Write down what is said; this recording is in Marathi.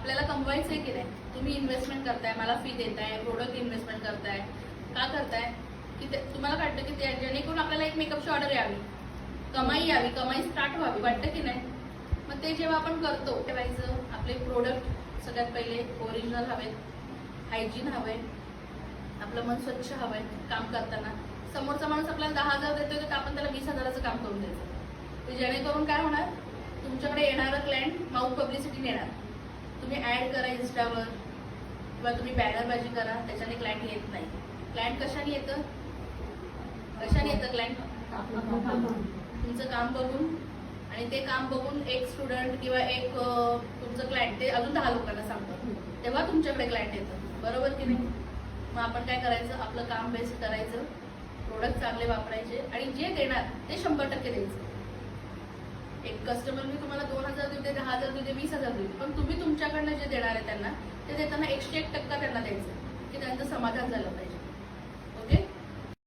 आपल्याला कमवायचं आहे की नाही. तुम्ही इन्व्हेस्टमेंट करताय, मला फी देताय, प्रोडक्ट इन्व्हेस्टमेंट करताय, का करताय की तुम्हाला वाटतं की जेणेकरून आपल्याला एक मेकअपची ऑर्डर यावी, कमाई यावी, कमाई स्टार्ट व्हावी, वाटतं की नाही. मग ते जेव्हा आपण करतो ठेवायचं आपले प्रोडक्ट सगळ्यात पहिले ओरिजिनल हवेत, हायजीन हवंय, आपलं मन स्वच्छ हवंय. काम करताना समोरचा माणूस आपल्याला 10,000 देतोय तर आपण त्याला 20,000चं काम करून द्यायचं. तर जेणेकरून काय होणार, तुमच्याकडे येणारं क्लायंट माउथ पब्लिसिटी येणार. तुम्ही ऍड करा इंस्टावर किंवा तुम्ही बॅनरबाजी करा, त्याच्याने क्लायंट येत नाही. क्लायंट कशाने येतं, क्लायंट तुमचं काम बघून, आणि ते काम बघून एक स्टुडंट किंवा एक तुमचं क्लायंट ते अजून 10 लोकांना सांगतं, तेव्हा तुमच्याकडे क्लायंट येतं. बरोबर की नाही. मग आपण काय करायचं, आपलं काम बेस्ट करायचं, प्रोडक्ट चांगले वापरायचे आणि जे देणार ते 100% द्यायचं. एक कस्टमर मी तुम्हाला 2,000 देते, 10,000 देते, 20,000 देते, पण तुम्ही तुमच्याकडनं जे देणार आहे त्यांना ते देताना 101% त्यांना द्यायचं की त्यांचं समाधान झालं पाहिजे.